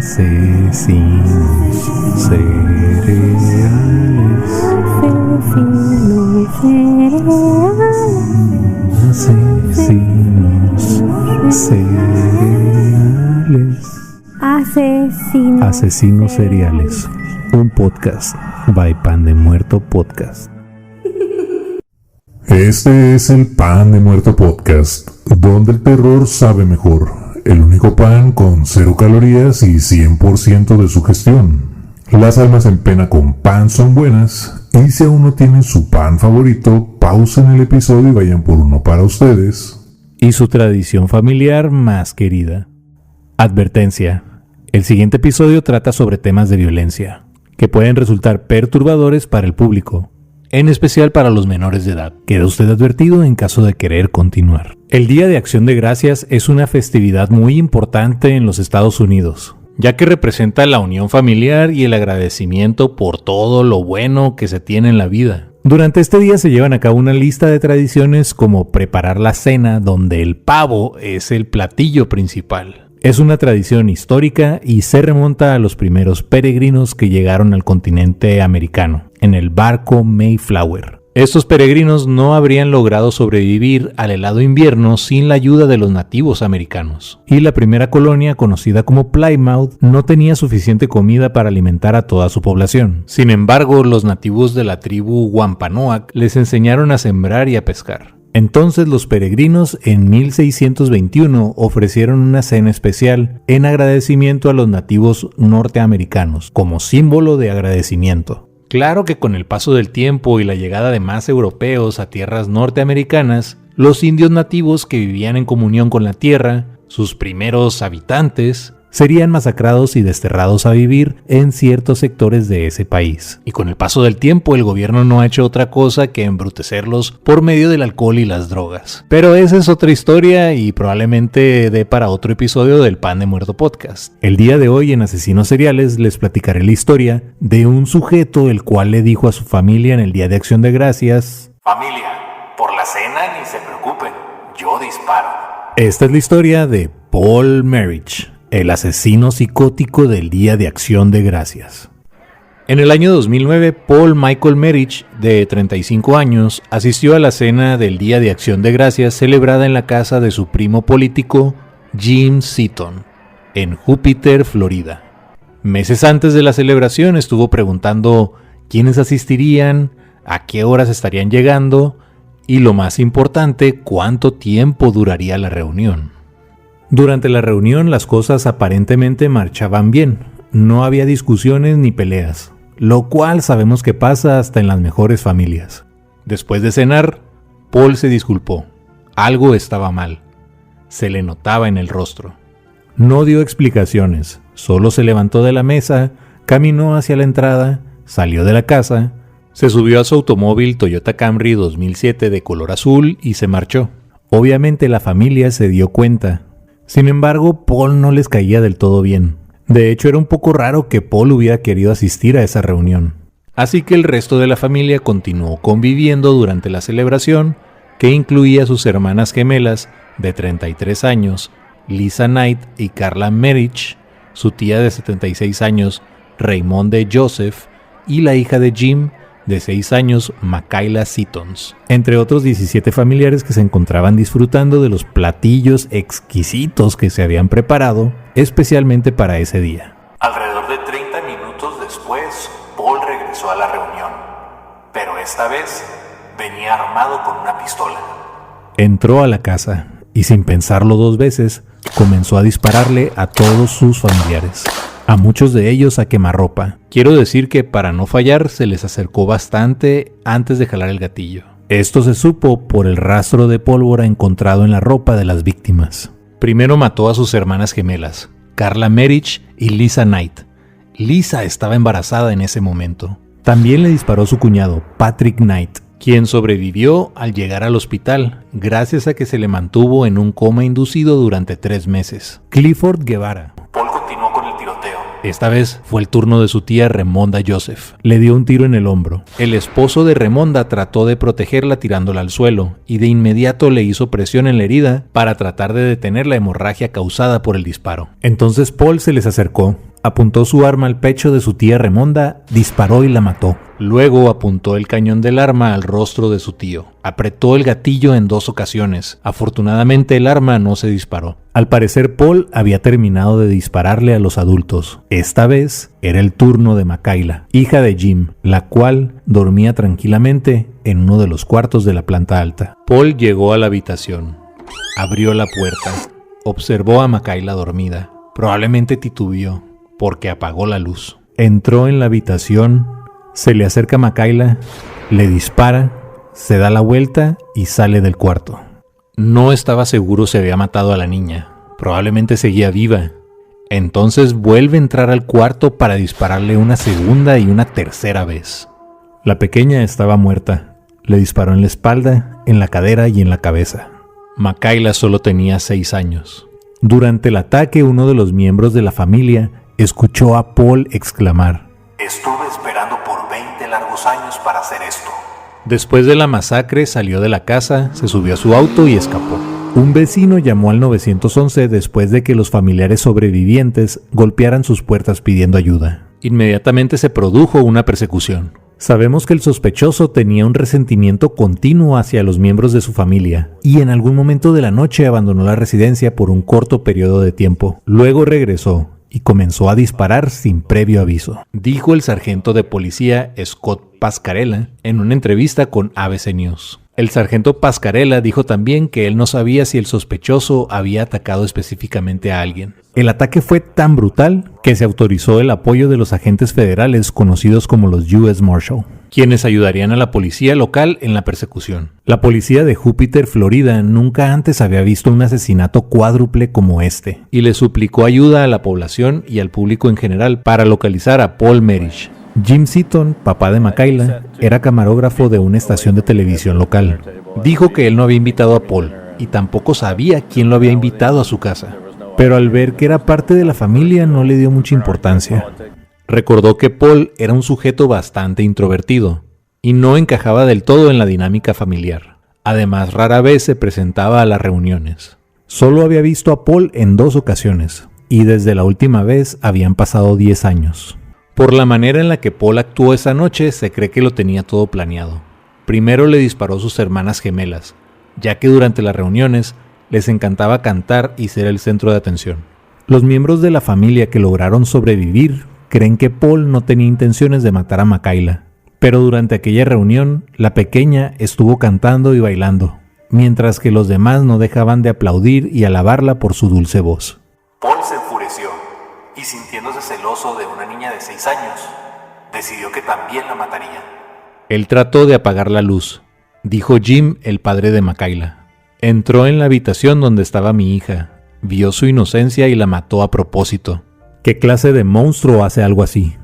Asesinos cereales. Asesinos cereales. Un podcast by Pan de Muerto Podcast. Este es el Pan de Muerto Podcast, donde el terror sabe mejor. El único pan con 0 calorías y 100% de sugestión. Las almas en pena con pan son buenas, y si aún no tienen su pan favorito, pausen el episodio y vayan por uno para ustedes. Y su tradición familiar más querida. Advertencia: el siguiente episodio trata sobre temas de violencia, que pueden resultar perturbadores para el público, en especial para los menores de edad. Queda usted advertido en caso de querer continuar. El Día de Acción de Gracias es una festividad muy importante en los Estados Unidos, ya que representa la unión familiar y el agradecimiento por todo lo bueno que se tiene en la vida. Durante este día se llevan a cabo una lista de tradiciones como preparar la cena, donde el pavo es el platillo principal. Es una tradición histórica y se remonta a los primeros peregrinos que llegaron al continente americano, en el barco Mayflower. Estos peregrinos no habrían logrado sobrevivir al helado invierno sin la ayuda de los nativos americanos. Y la primera colonia, conocida como Plymouth, no tenía suficiente comida para alimentar a toda su población. Sin embargo, los nativos de la tribu Wampanoag les enseñaron a sembrar y a pescar. Entonces los peregrinos en 1621 ofrecieron una cena especial en agradecimiento a los nativos norteamericanos, como símbolo de agradecimiento. Claro que con el paso del tiempo y la llegada de más europeos a tierras norteamericanas, los indios nativos que vivían en comunión con la tierra, sus primeros habitantes, serían masacrados y desterrados a vivir en ciertos sectores de ese país. Y con el paso del tiempo el gobierno no ha hecho otra cosa que embrutecerlos por medio del alcohol y las drogas. Pero esa es otra historia y probablemente dé para otro episodio del Pan de Muerto Podcast. El día de hoy en Asesinos Seriales les platicaré la historia de un sujeto el cual le dijo a su familia en el Día de Acción de Gracias: familia, por la cena ni se preocupen, yo disparo. Esta es la historia de Paul Merridge, el asesino psicótico del Día de Acción de Gracias. En el año 2009, Paul Michael Merridge, de 35 años, asistió a la cena del Día de Acción de Gracias celebrada en la casa de su primo político, Jim Seaton, en Júpiter, Florida. Meses antes de la celebración estuvo preguntando quiénes asistirían, a qué horas estarían llegando y, lo más importante, cuánto tiempo duraría la reunión. Durante la reunión las cosas aparentemente marchaban bien, no había discusiones ni peleas, lo cual sabemos que pasa hasta en las mejores familias. Después de cenar, Paul se disculpó, algo estaba mal, se le notaba en el rostro. No dio explicaciones, solo se levantó de la mesa, caminó hacia la entrada, salió de la casa, se subió a su automóvil Toyota Camry 2007 de color azul y se marchó. Obviamente la familia se dio cuenta. Sin embargo, Paul no les caía del todo bien. De hecho, era un poco raro que Paul hubiera querido asistir a esa reunión. Así que el resto de la familia continuó conviviendo durante la celebración, que incluía a sus hermanas gemelas de 33 años, Lisa Knight y Carla Merridge, su tía de 76 años, Raymonde Joseph, y la hija de Jim, de 6 años, Makayla Seatons, entre otros 17 familiares que se encontraban disfrutando de los platillos exquisitos que se habían preparado especialmente para ese día. Alrededor de 30 minutos después, Paul regresó a la reunión, pero esta vez venía armado con una pistola. Entró a la casa y, sin pensarlo 2 veces, comenzó a dispararle a todos sus familiares, a muchos de ellos a quemarropa. Quiero decir que para no fallar se les acercó bastante antes de jalar el gatillo. Esto se supo por el rastro de pólvora encontrado en la ropa de las víctimas. Primero mató a sus hermanas gemelas, Carla Merridge y Lisa Knight. Lisa estaba embarazada en ese momento. También le disparó a su cuñado, Patrick Knight, quien sobrevivió al llegar al hospital gracias a que se le mantuvo en un coma inducido durante 3 meses. Clifford Guevara. Paul continuó con el tiroteo. Esta vez fue el turno de su tía Raymonda Joseph. Le dio un tiro en el hombro. El esposo de Raymonda trató de protegerla tirándola al suelo y de inmediato le hizo presión en la herida para tratar de detener la hemorragia causada por el disparo. Entonces Paul se les acercó, Apuntó su arma al pecho de su tía Ramonda, disparó y la mató. Luego apuntó el cañón del arma al rostro de su tío. Apretó el gatillo en 2 ocasiones. Afortunadamente el arma no se disparó. Al parecer Paul había terminado de dispararle a los adultos. Esta vez era el turno de Makayla, hija de Jim, la cual dormía tranquilamente en uno de los cuartos de la planta alta. Paul llegó a la habitación. Abrió la puerta. Observó a Makayla dormida. Probablemente titubeó, porque apagó la luz. Entró en la habitación, se le acerca a Makayla, le dispara, se da la vuelta y sale del cuarto. No estaba seguro si había matado a la niña, probablemente seguía viva. Entonces vuelve a entrar al cuarto para dispararle una segunda y una tercera vez. La pequeña estaba muerta, le disparó en la espalda, en la cadera y en la cabeza. Makayla solo tenía 6 años. Durante el ataque, uno de los miembros de la familia escuchó a Paul exclamar: Estuve esperando por 20 largos años para hacer esto. Después de la masacre salió de la casa, se subió a su auto y escapó. Un vecino llamó al 911 después de que los familiares sobrevivientes golpearan sus puertas pidiendo ayuda. Inmediatamente se produjo una persecución. Sabemos que el sospechoso tenía un resentimiento continuo hacia los miembros de su familia y en algún momento de la noche abandonó la residencia por un corto periodo de tiempo. Luego regresó y comenzó a disparar sin previo aviso, dijo el sargento de policía Scott Pascarella en una entrevista con ABC News. El sargento Pascarella dijo también que él no sabía si el sospechoso había atacado específicamente a alguien. El ataque fue tan brutal que se autorizó el apoyo de los agentes federales conocidos como los US Marshal, quienes ayudarían a la policía local en la persecución. La policía de Júpiter, Florida, nunca antes había visto un asesinato cuádruple como este, y le suplicó ayuda a la población y al público en general para localizar a Paul Merrish. Jim Seaton, papá de Makayla, era camarógrafo de una estación de televisión local. Dijo que él no había invitado a Paul y tampoco sabía quién lo había invitado a su casa, pero al ver que era parte de la familia no le dio mucha importancia. Recordó que Paul era un sujeto bastante introvertido y no encajaba del todo en la dinámica familiar. Además, rara vez se presentaba a las reuniones. Solo había visto a Paul en 2 ocasiones y desde la última vez habían pasado 10 años. Por la manera en la que Paul actuó esa noche, se cree que lo tenía todo planeado. Primero le disparó a sus hermanas gemelas, ya que durante las reuniones les encantaba cantar y ser el centro de atención. Los miembros de la familia que lograron sobrevivir creen que Paul no tenía intenciones de matar a Makayla, pero durante aquella reunión, la pequeña estuvo cantando y bailando, mientras que los demás no dejaban de aplaudir y alabarla por su dulce voz. Paul se enfureció y, sintiéndose celoso de una niña de 6 años, decidió que también la mataría. Él trató de apagar la luz, dijo Jim, el padre de Makayla. Entró en la habitación donde estaba mi hija, vio su inocencia y la mató a propósito. ¿Qué clase de monstruo hace algo así?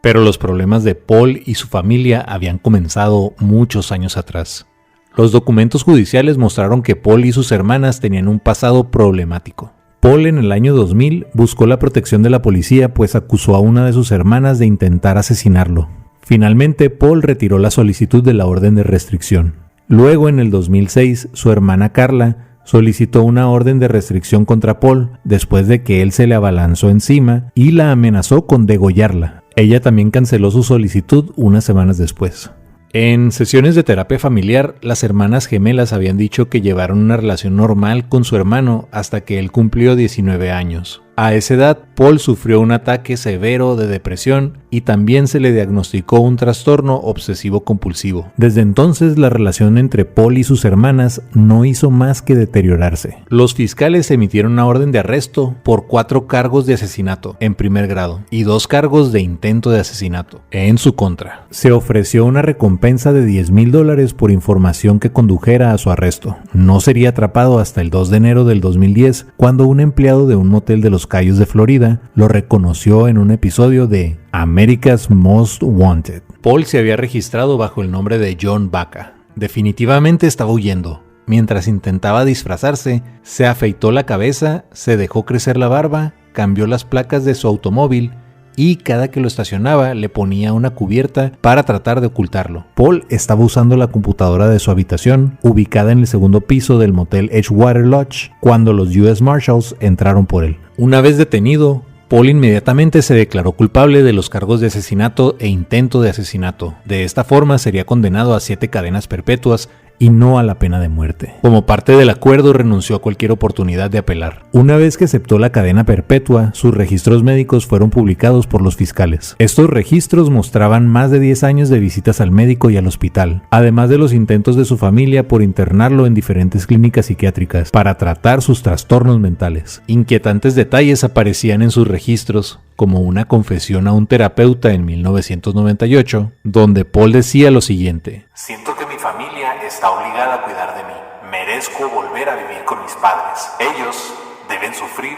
Pero los problemas de Paul y su familia habían comenzado muchos años atrás. Los documentos judiciales mostraron que Paul y sus hermanas tenían un pasado problemático. Paul en el año 2000 buscó la protección de la policía pues acusó a una de sus hermanas de intentar asesinarlo. Finalmente, Paul retiró la solicitud de la orden de restricción. Luego, en el 2006, su hermana Carla solicitó una orden de restricción contra Paul después de que él se le abalanzó encima y la amenazó con degollarla. Ella también canceló su solicitud unas semanas después. En sesiones de terapia familiar, las hermanas gemelas habían dicho que llevaron una relación normal con su hermano hasta que él cumplió 19 años. A esa edad, Paul sufrió un ataque severo de depresión y también se le diagnosticó un trastorno obsesivo-compulsivo. Desde entonces, la relación entre Paul y sus hermanas no hizo más que deteriorarse. Los fiscales emitieron una orden de arresto por 4 cargos de asesinato en primer grado y 2 cargos de intento de asesinato en su contra. Se ofreció una recompensa de $10,000 por información que condujera a su arresto. No sería atrapado hasta el 2 de enero del 2010, cuando un empleado de un motel de Los Cayos de Florida lo reconoció en un episodio de America's Most Wanted. Paul se había registrado bajo el nombre de John Baca. Definitivamente estaba huyendo. Mientras intentaba disfrazarse, se afeitó la cabeza, se dejó crecer la barba, cambió las placas de su automóvil y cada que lo estacionaba le ponía una cubierta para tratar de ocultarlo. Paul estaba usando la computadora de su habitación, ubicada en el segundo piso del motel Edgewater Lodge, cuando los US Marshals entraron por él. Una vez detenido, Paul inmediatamente se declaró culpable de los cargos de asesinato e intento de asesinato. De esta forma sería condenado a 7 cadenas perpetuas y no a la pena de muerte. Como parte del acuerdo, renunció a cualquier oportunidad de apelar. Una vez que aceptó la cadena perpetua, sus registros médicos fueron publicados por los fiscales. Estos registros mostraban más de 10 años de visitas al médico y al hospital, además de los intentos de su familia por internarlo en diferentes clínicas psiquiátricas para tratar sus trastornos mentales. Inquietantes detalles aparecían en sus registros, como una confesión a un terapeuta en 1998, donde Paul decía lo siguiente: siento que mi familia está obligada a cuidar de mí. Merezco volver a vivir con mis padres. Ellos deben sufrir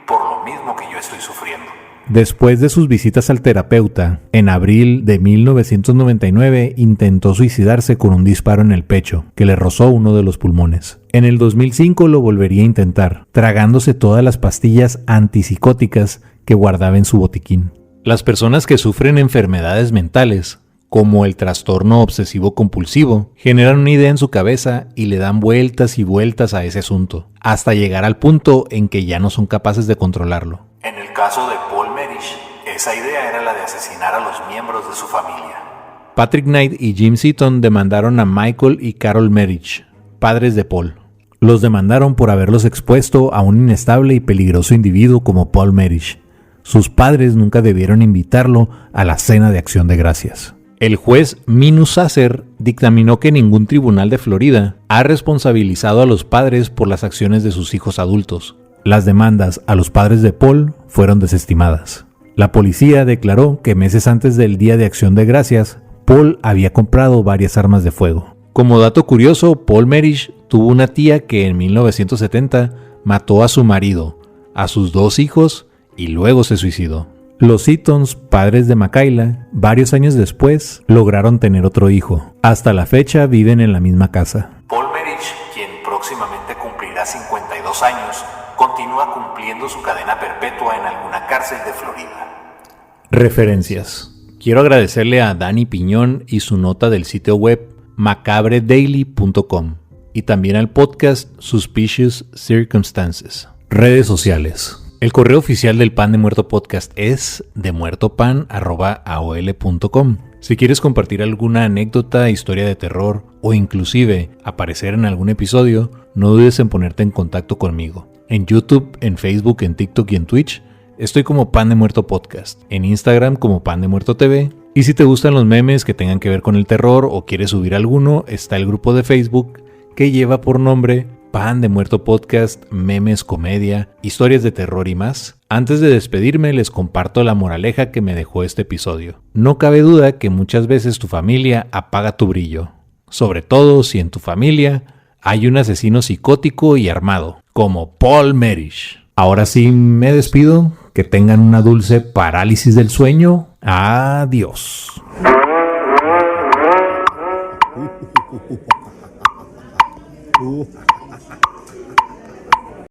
por lo mismo que yo estoy sufriendo. Después de sus visitas al terapeuta, en abril de 1999 intentó suicidarse con un disparo en el pecho, que le rozó uno de los pulmones. En el 2005 lo volvería a intentar, tragándose todas las pastillas antipsicóticas que guardaba en su botiquín. Las personas que sufren enfermedades mentales, como el trastorno obsesivo compulsivo, generan una idea en su cabeza y le dan vueltas y vueltas a ese asunto, hasta llegar al punto en que ya no son capaces de controlarlo. En el caso de Paul Merrish, esa idea era la de asesinar a los miembros de su familia. Patrick Knight y Jim Seaton demandaron a Michael y Carol Merrish, padres de Paul. Los demandaron por haberlos expuesto a un inestable y peligroso individuo como Paul Merrish. Sus padres nunca debieron invitarlo a la cena de acción de gracias. El juez Minu Sasser dictaminó que ningún tribunal de Florida ha responsabilizado a los padres por las acciones de sus hijos adultos. Las demandas a los padres de Paul fueron desestimadas. La policía declaró que meses antes del Día de Acción de Gracias, Paul había comprado varias armas de fuego. Como dato curioso, Paul Merrish tuvo una tía que en 1970 mató a su marido, a sus 2 hijos y luego se suicidó. Los Seatons, padres de Makayla, varios años después lograron tener otro hijo. Hasta la fecha viven en la misma casa. Paul Merrish, quien próximamente cumplirá 52 años, continúa cumpliendo su cadena perpetua en alguna cárcel de Florida. Referencias. Quiero agradecerle a Dani Piñón y su nota del sitio web macabredaily.com y también al podcast Suspicious Circumstances. Redes sociales. El correo oficial del Pan de Muerto Podcast es demuertopan@aol.com. Si quieres compartir alguna anécdota, historia de terror o inclusive aparecer en algún episodio, no dudes en ponerte en contacto conmigo. En YouTube, en Facebook, en TikTok y en Twitch estoy como Pan de Muerto Podcast, en Instagram como Pan de Muerto TV, y si te gustan los memes que tengan que ver con el terror o quieres subir alguno, está el grupo de Facebook que lleva por nombre Pan de Muerto Podcast, memes, comedia, historias de terror y más. Antes de despedirme les comparto la moraleja que me dejó este episodio. No cabe duda que muchas veces tu familia apaga tu brillo, sobre todo si en tu familia hay un asesino psicótico y armado, como Paul Merrish. Ahora sí me despido, que tengan una dulce parálisis del sueño. Adiós.